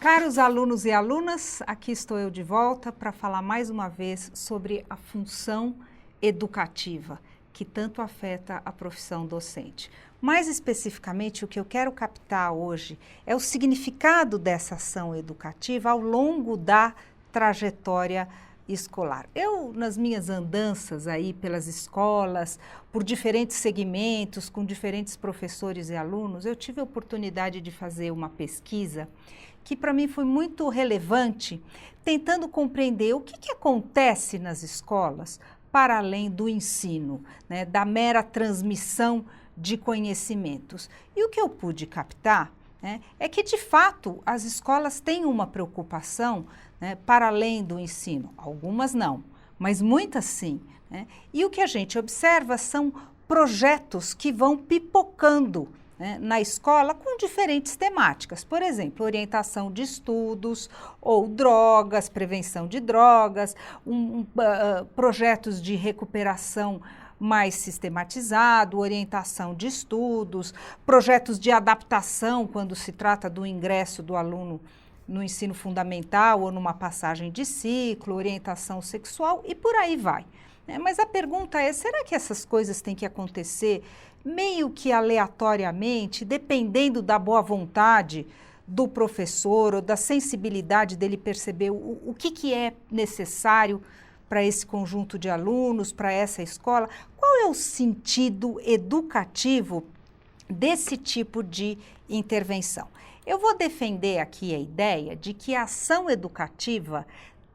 Caros alunos e alunas, aqui estou eu de volta para falar mais uma vez sobre a função educativa, que tanto afeta a profissão docente. Mais especificamente, o que eu quero captar hoje é o significado dessa ação educativa ao longo da trajetória escolar. Eu, nas minhas andanças aí pelas escolas, por diferentes segmentos, com diferentes professores e alunos, eu tive a oportunidade de fazer uma pesquisa que para mim foi muito relevante, tentando compreender o que acontece nas escolas para além do ensino, né, da mera transmissão de conhecimentos. E o que eu pude captar, né, é que, de fato, as escolas têm uma preocupação, né, para além do ensino. Algumas não, mas muitas sim, né? E o que a gente observa são projetos que vão pipocando, né, na escola com diferentes temáticas. Por exemplo, orientação de estudos ou drogas, prevenção de drogas, projetos de recuperação mais sistematizado, orientação de estudos, projetos de adaptação quando se trata do ingresso do aluno no ensino fundamental ou numa passagem de ciclo, orientação sexual e por aí vai. Mas a pergunta é, será que essas coisas têm que acontecer meio que aleatoriamente, dependendo da boa vontade do professor ou da sensibilidade dele perceber o que é necessário para esse conjunto de alunos, para essa escola? Qual é o sentido educativo desse tipo de intervenção? Eu vou defender aqui a ideia de que a ação educativa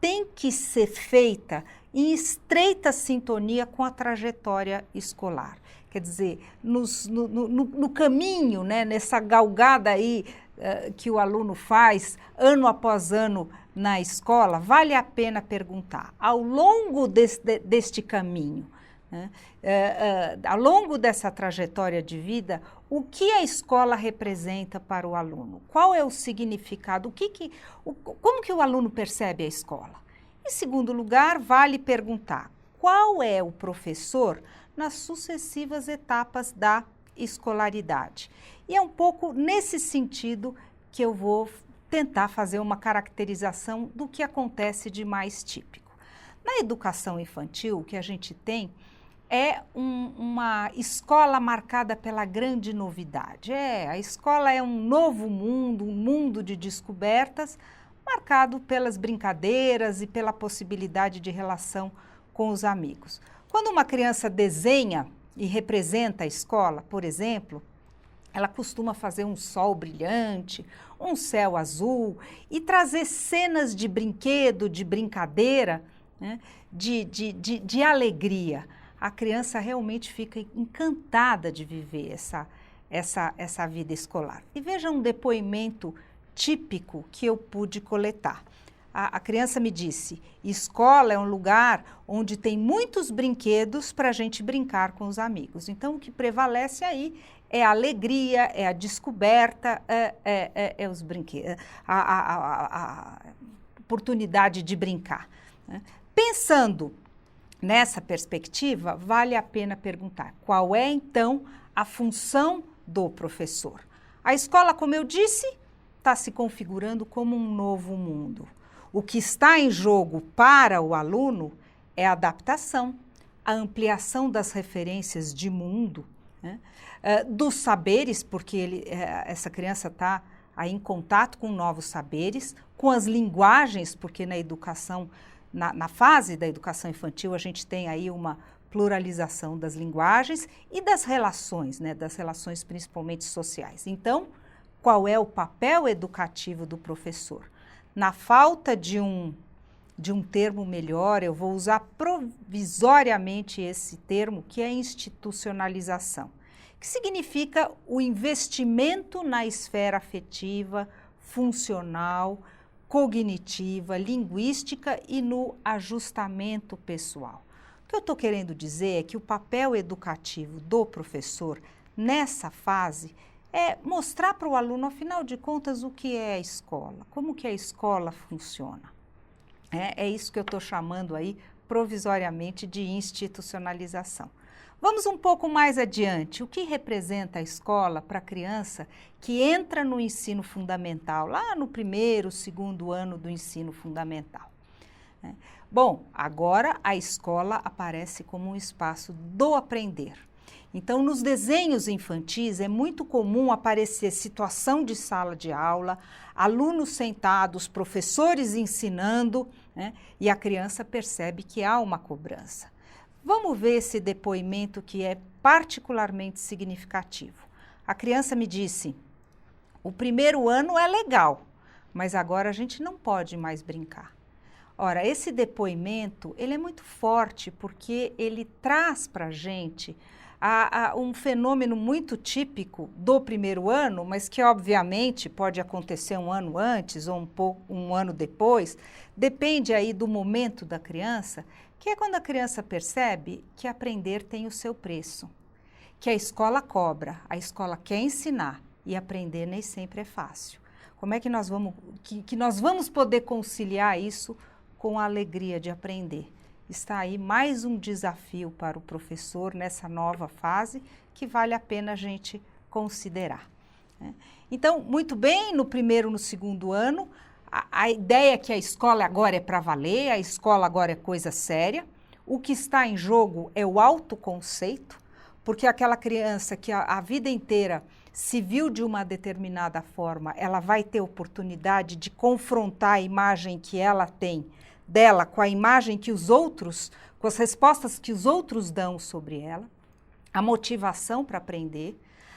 tem que ser feita em estreita sintonia com a trajetória escolar. Quer dizer, no caminho, né, nessa galgada aí que o aluno faz ano após ano na escola, vale a pena perguntar, ao longo deste caminho, né, ao longo dessa trajetória de vida, o que a escola representa para o aluno? Qual é o significado? Como que o aluno percebe a escola? Em segundo lugar, vale perguntar qual é o professor nas sucessivas etapas da escolaridade. E é um pouco nesse sentido que eu vou tentar fazer uma caracterização do que acontece de mais típico. Na educação infantil, o que a gente tem é uma escola marcada pela grande novidade. A escola é um novo mundo, um mundo de descobertas, marcado pelas brincadeiras e pela possibilidade de relação com os amigos. Quando uma criança desenha e representa a escola, por exemplo, ela costuma fazer um sol brilhante, um céu azul e trazer cenas de brinquedo, de brincadeira, né, de alegria. A criança realmente fica encantada de viver essa vida escolar. E veja um depoimento típico que eu pude coletar. A criança me disse, escola é um lugar onde tem muitos brinquedos para a gente brincar com os amigos. Então, o que prevalece aí é a alegria, é a descoberta, é os brinquedos, a oportunidade de brincar, né? Pensando nessa perspectiva, vale a pena perguntar qual é, então, a função do professor. A escola, como eu disse, está se configurando como um novo mundo. O que está em jogo para o aluno é a adaptação, a ampliação das referências de mundo, né? Dos saberes, porque essa criança está aí em contato com novos saberes, com as linguagens, porque na educação, na fase da educação infantil, a gente tem aí uma pluralização das linguagens e das relações, né? Das relações principalmente sociais. Então, qual é o papel educativo do professor? Na falta de um termo melhor, eu vou usar provisoriamente esse termo, que é institucionalização, que significa o investimento na esfera afetiva, funcional, cognitiva, linguística e no ajustamento pessoal. O que eu estou querendo dizer é que o papel educativo do professor nessa fase é mostrar para o aluno, afinal de contas, o que é a escola, como que a escola funciona. É isso que eu estou chamando aí provisoriamente de institucionalização. Vamos um pouco mais adiante. O que representa a escola para a criança que entra no ensino fundamental, lá no primeiro, segundo ano do ensino fundamental? Bom, agora a escola aparece como um espaço do aprender. Então, nos desenhos infantis é muito comum aparecer situação de sala de aula, alunos sentados, professores ensinando, né? E a criança percebe que há uma cobrança. Vamos ver esse depoimento que é particularmente significativo. A criança me disse: o primeiro ano é legal, mas agora a gente não pode mais brincar. Ora, esse depoimento, ele é muito forte porque ele traz para a gente um fenômeno muito típico do primeiro ano, mas que obviamente pode acontecer um ano antes ou um ano depois, depende aí do momento da criança, que é quando a criança percebe que aprender tem o seu preço, que a escola cobra, a escola quer ensinar e aprender nem sempre é fácil. Como é que nós vamos poder conciliar isso com a alegria de aprender? Está aí mais um desafio para o professor nessa nova fase que vale a pena a gente considerar, né? Então, muito bem, no primeiro, no segundo ano, a ideia é que a escola agora é para valer, a escola agora é coisa séria. O que está em jogo é o autoconceito, porque aquela criança que a vida inteira se viu de uma determinada forma, ela vai ter oportunidade de confrontar a imagem que ela tem dela com a imagem que os outros, com as respostas que os outros dão sobre ela, a motivação para aprender,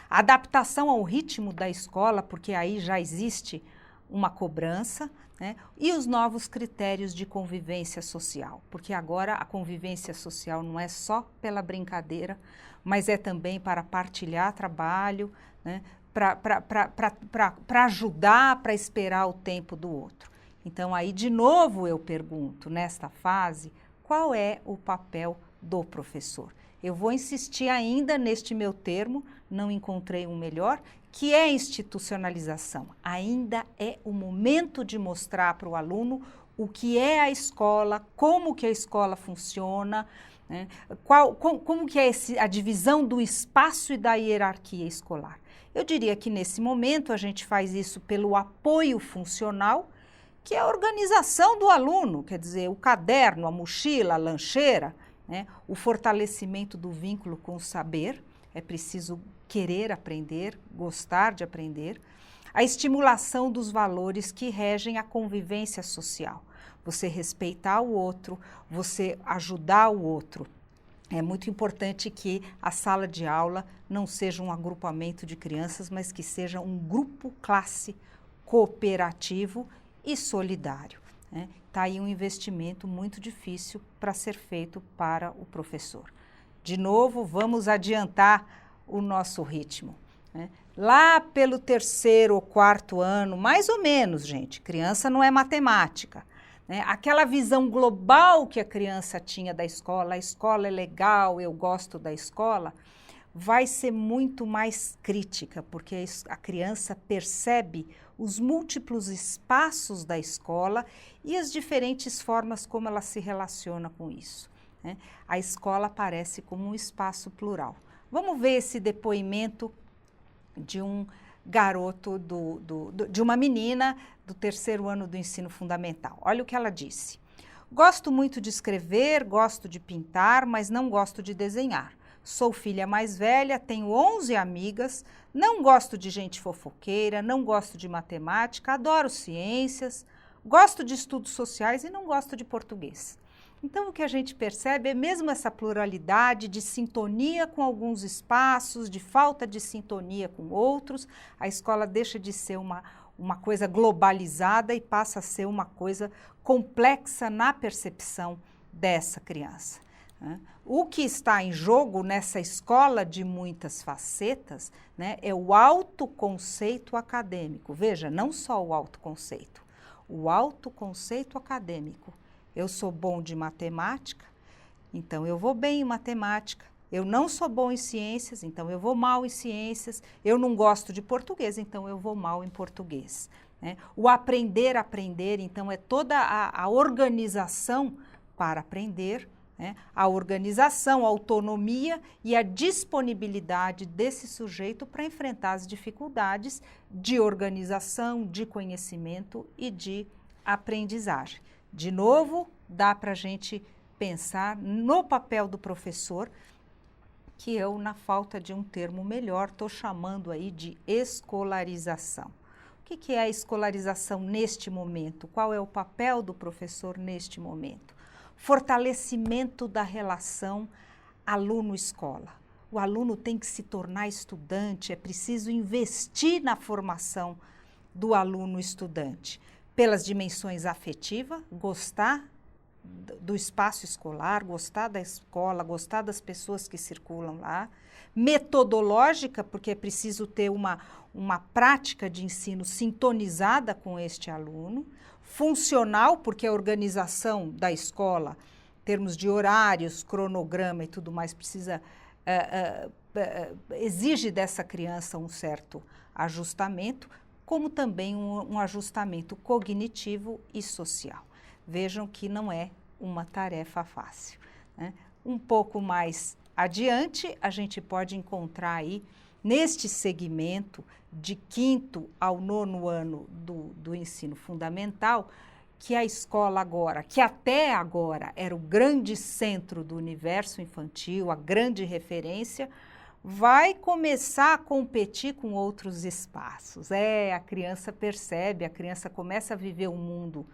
a adaptação ao ritmo da escola, porque aí já existe uma cobrança, né? E os novos critérios de convivência social, porque agora a convivência social não é só pela brincadeira, mas é também para partilhar trabalho, né? Para ajudar, para esperar o tempo do outro. Então, aí, de novo, eu pergunto, nesta fase, qual é o papel do professor? Eu vou insistir ainda neste meu termo, não encontrei um melhor, que é institucionalização. Ainda é o momento de mostrar para o aluno o que é a escola, como que a escola funciona, né? Como que é a divisão do espaço e da hierarquia escolar. Eu diria que, nesse momento, a gente faz isso pelo apoio funcional, que é a organização do aluno, quer dizer, o caderno, a mochila, a lancheira, né? O fortalecimento do vínculo com o saber, é preciso querer aprender, gostar de aprender, a estimulação dos valores que regem a convivência social, você respeitar o outro, você ajudar o outro. É muito importante que a sala de aula não seja um agrupamento de crianças, mas que seja um grupo-classe cooperativo e solidário, né? Tá aí um investimento muito difícil para ser feito para o professor. De novo, vamos adiantar o nosso ritmo, né? Lá pelo terceiro ou quarto ano, mais ou menos, gente, criança não é matemática, né? Aquela visão global que a criança tinha da escola, a escola é legal, eu gosto da escola, vai ser muito mais crítica, porque a criança percebe os múltiplos espaços da escola e as diferentes formas como ela se relaciona com isso, né? A escola aparece como um espaço plural. Vamos ver esse depoimento de um garoto, de uma menina do terceiro ano do ensino fundamental. Olha o que ela disse: gosto muito de escrever, gosto de pintar, mas não gosto de desenhar. Sou filha mais velha, tenho 11 amigas, não gosto de gente fofoqueira, não gosto de matemática, adoro ciências, gosto de estudos sociais e não gosto de português. Então, o que a gente percebe é mesmo essa pluralidade de sintonia com alguns espaços, de falta de sintonia com outros. A escola deixa de ser uma coisa globalizada e passa a ser uma coisa complexa na percepção dessa criança. O que está em jogo nessa escola de muitas facetas, né, é o autoconceito acadêmico. Veja, não só o autoconceito acadêmico. Eu sou bom de matemática, então eu vou bem em matemática. Eu não sou bom em ciências, então eu vou mal em ciências. Eu não gosto de português, então eu vou mal em português, né? O aprender, então, é toda a organização para aprender, né? A organização, a autonomia e a disponibilidade desse sujeito para enfrentar as dificuldades de organização, de conhecimento e de aprendizagem. De novo, dá para a gente pensar no papel do professor, que eu, na falta de um termo melhor, estou chamando aí de escolarização. O que é a escolarização neste momento? Qual é o papel do professor neste momento? Fortalecimento da relação aluno-escola. O aluno tem que se tornar estudante, é preciso investir na formação do aluno-estudante, pelas dimensões afetiva, gostar do espaço escolar, gostar da escola, gostar das pessoas que circulam lá, metodológica, porque é preciso ter uma prática de ensino sintonizada com este aluno, funcional, porque a organização da escola, em termos de horários, cronograma e tudo mais, exige dessa criança um certo ajustamento, como também um ajustamento cognitivo e social. Vejam que não é uma tarefa fácil, né? Um pouco mais adiante, a gente pode encontrar aí, neste segmento de 5º ao 9º ano do ensino fundamental, que a escola agora, que até agora era o grande centro do universo infantil, a grande referência, vai começar a competir com outros espaços. A criança percebe, a criança começa a viver o mundo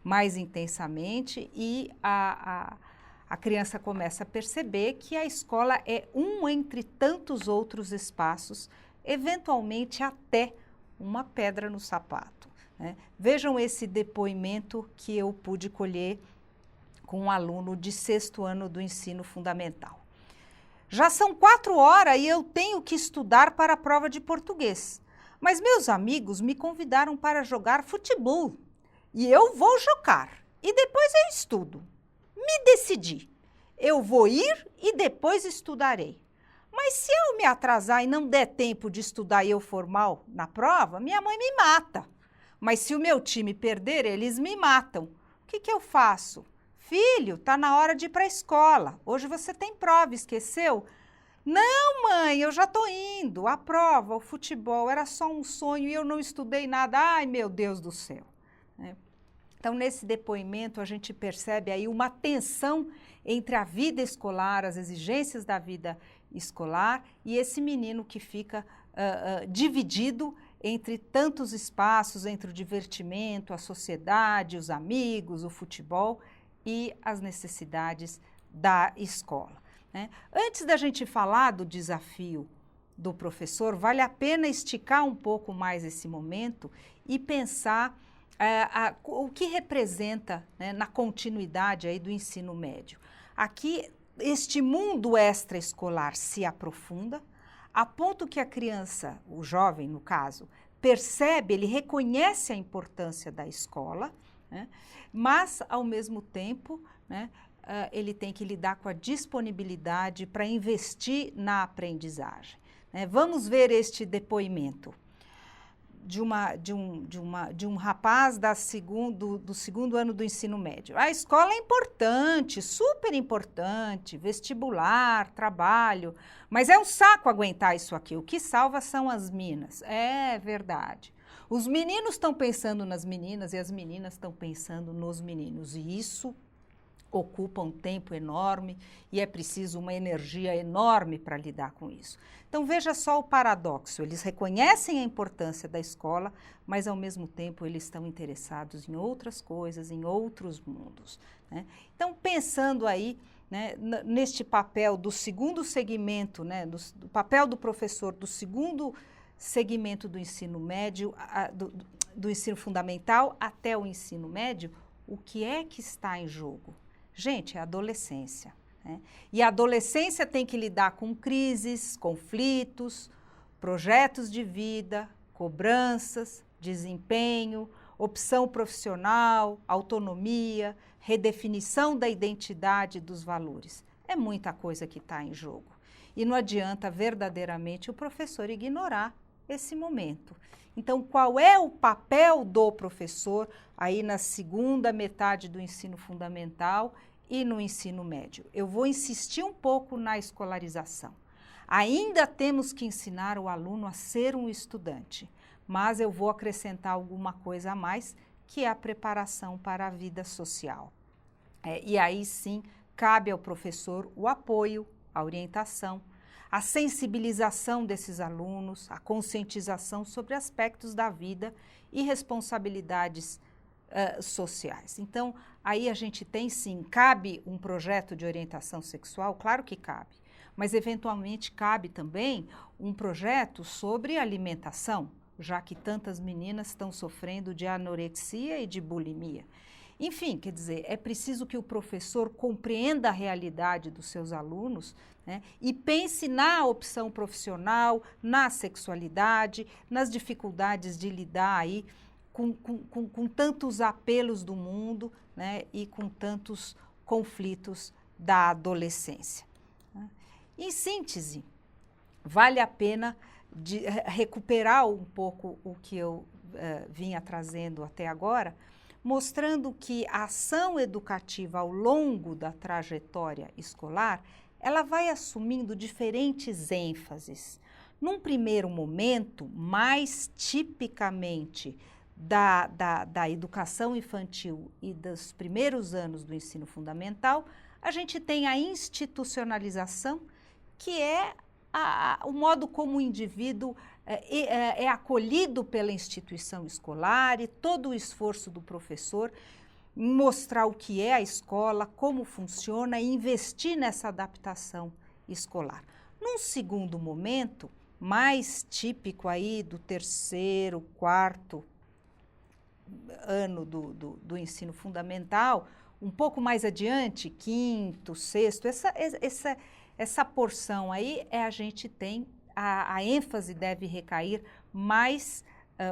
mais intensamente e a criança começa a perceber que a escola é um entre tantos outros espaços, eventualmente até uma pedra no sapato, né? Vejam esse depoimento que eu pude colher com um aluno de 6º ano do ensino fundamental. Já são 4 horas e eu tenho que estudar para a prova de português, mas meus amigos me convidaram para jogar futebol. E eu vou jogar, e depois eu estudo. Me decidi, eu vou ir e depois estudarei. Mas se eu me atrasar e não der tempo de estudar e eu for mal na prova, minha mãe me mata. Mas se o meu time perder, eles me matam. O que eu faço? Filho, tá na hora de ir para a escola. Hoje você tem prova, esqueceu? Não, mãe, eu já tô indo. A prova, o futebol, era só um sonho e eu não estudei nada. Ai, meu Deus do céu. Então, nesse depoimento, a gente percebe aí uma tensão entre a vida escolar, as exigências da vida escolar e esse menino que fica dividido entre tantos espaços, entre o divertimento, a sociedade, os amigos, o futebol e as necessidades da escola, né? Antes da gente falar do desafio do professor, vale a pena esticar um pouco mais esse momento e pensar o que representa, né, na continuidade aí do ensino médio. Aqui, este mundo extraescolar se aprofunda, a ponto que a criança, o jovem no caso, percebe, ele reconhece a importância da escola, né, mas, ao mesmo tempo, né, ele tem que lidar com a disponibilidade para investir na aprendizagem, né? Vamos ver este depoimento de um rapaz do 2º ano do ensino médio. A escola é importante, super importante, vestibular, trabalho, mas é um saco aguentar isso aqui. O que salva são as minas. É verdade. Os meninos estão pensando nas meninas e as meninas estão pensando nos meninos. E isso ocupa um tempo enorme e é preciso uma energia enorme para lidar com isso. Então, veja só o paradoxo. Eles reconhecem a importância da escola, mas, ao mesmo tempo, eles estão interessados em outras coisas, em outros mundos, né? Então, pensando aí, né, neste papel do 2º segmento, né, do papel do professor do 2º segmento do ensino médio, do ensino fundamental até o ensino médio, o que é que está em jogo? Gente, é a adolescência, né? E a adolescência tem que lidar com crises, conflitos, projetos de vida, cobranças, desempenho, opção profissional, autonomia, redefinição da identidade e dos valores. É muita coisa que está em jogo. E não adianta verdadeiramente o professor ignorar esse momento. Então, qual é o papel do professor aí na segunda metade do ensino fundamental e no ensino médio. Eu vou insistir um pouco na escolarização. Ainda temos que ensinar o aluno a ser um estudante, mas eu vou acrescentar alguma coisa a mais, que é a preparação para a vida social. E aí sim, cabe ao professor o apoio, a orientação, a sensibilização desses alunos, a conscientização sobre aspectos da vida e responsabilidades sociais. Então, aí a gente tem sim, cabe um projeto de orientação sexual? Claro que cabe, mas eventualmente cabe também um projeto sobre alimentação, já que tantas meninas estão sofrendo de anorexia e de bulimia. Enfim, quer dizer, é preciso que o professor compreenda a realidade dos seus alunos, né, e pense na opção profissional, na sexualidade, nas dificuldades de lidar aí com tantos apelos do mundo, né, e com tantos conflitos da adolescência. Em síntese, vale a pena recuperar um pouco o que eu vinha trazendo até agora, mostrando que a ação educativa ao longo da trajetória escolar, ela vai assumindo diferentes ênfases. Num primeiro momento, mais tipicamente da educação infantil e dos primeiros anos do ensino fundamental, a gente tem a institucionalização, que é o modo como o indivíduo é acolhido pela instituição escolar e todo o esforço do professor em mostrar o que é a escola, como funciona e investir nessa adaptação escolar. Num segundo momento, mais típico aí do terceiro, quarto ano do ênsino fundamental, um pouco mais adiante, quinto, sexto, essa porção aí a gente tem, a ênfase deve recair mais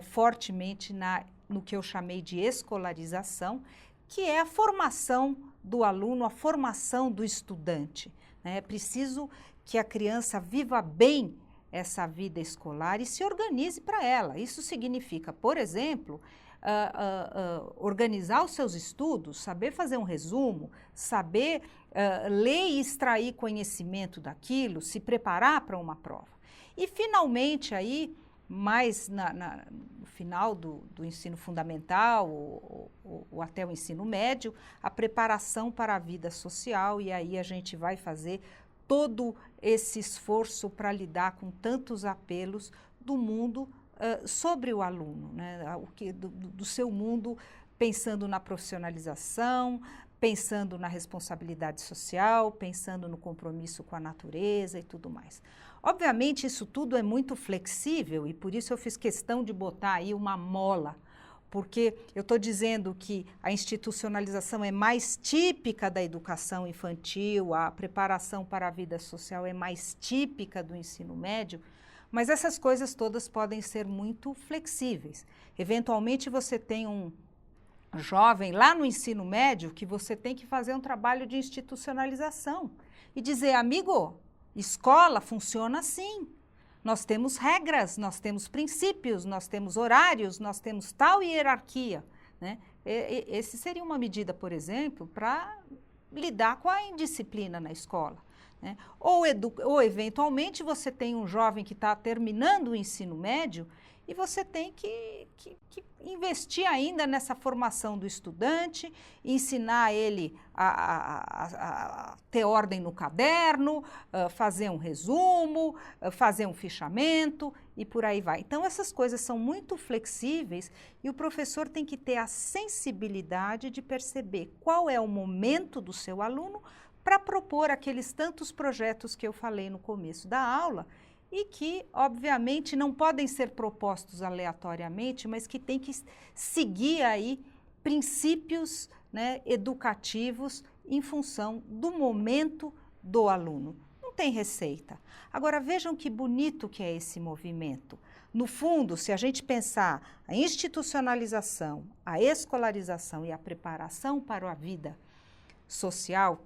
fortemente no que eu chamei de escolarização, que é a formação do aluno, a formação do estudante, né? É preciso que a criança viva bem essa vida escolar e se organize para ela. Isso significa, por exemplo, organizar os seus estudos, saber fazer um resumo, saber ler e extrair conhecimento daquilo, se preparar para uma prova. E, finalmente, aí, mais no final do ensino fundamental ou até o ensino médio, a preparação para a vida social, e aí a gente vai fazer todo esse esforço para lidar com tantos apelos do mundo sobre o aluno, né? Do seu mundo, pensando na profissionalização, pensando na responsabilidade social, pensando no compromisso com a natureza e tudo mais. Obviamente, isso tudo é muito flexível e por isso eu fiz questão de botar aí uma mola, porque eu estou dizendo que a institucionalização é mais típica da educação infantil, a preparação para a vida social é mais típica do ensino médio, mas essas coisas todas podem ser muito flexíveis. Eventualmente, você tem um jovem lá no ensino médio que você tem que fazer um trabalho de institucionalização e dizer, amigo, escola funciona assim. Nós temos regras, nós temos princípios, nós temos horários, nós temos tal hierarquia, né? Esse seria uma medida, por exemplo, para lidar com a indisciplina na escola, né? Ou eventualmente você tem um jovem que está terminando o ensino médio e você tem que investir ainda nessa formação do estudante, ensinar ele a ter ordem no caderno, fazer um resumo, fazer um fichamento e por aí vai. Então, essas coisas são muito flexíveis e o professor tem que ter a sensibilidade de perceber qual é o momento do seu aluno para propor aqueles tantos projetos que eu falei no começo da aula, e que, obviamente, não podem ser propostos aleatoriamente, mas que tem que seguir aí princípios, né, educativos em função do momento do aluno. Não tem receita. Agora, vejam que bonito que é esse movimento. No fundo, se a gente pensar a institucionalização, a escolarização e a preparação para a vida social,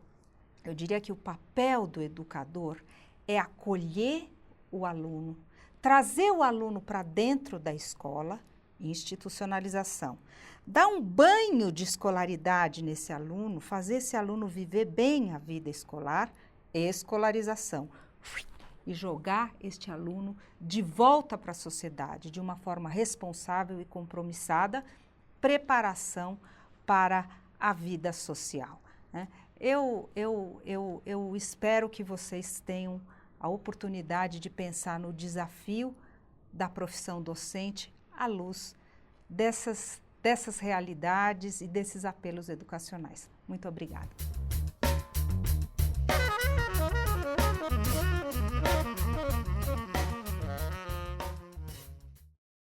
eu diria que o papel do educador é acolher o aluno, trazer o aluno para dentro da escola, institucionalização. Dar um banho de escolaridade nesse aluno, fazer esse aluno viver bem a vida escolar, escolarização. E jogar este aluno de volta para a sociedade, de uma forma responsável e compromissada, preparação para a vida social, né? Eu espero que vocês tenham a oportunidade de pensar no desafio da profissão docente à luz dessas realidades e desses apelos educacionais. Muito obrigada.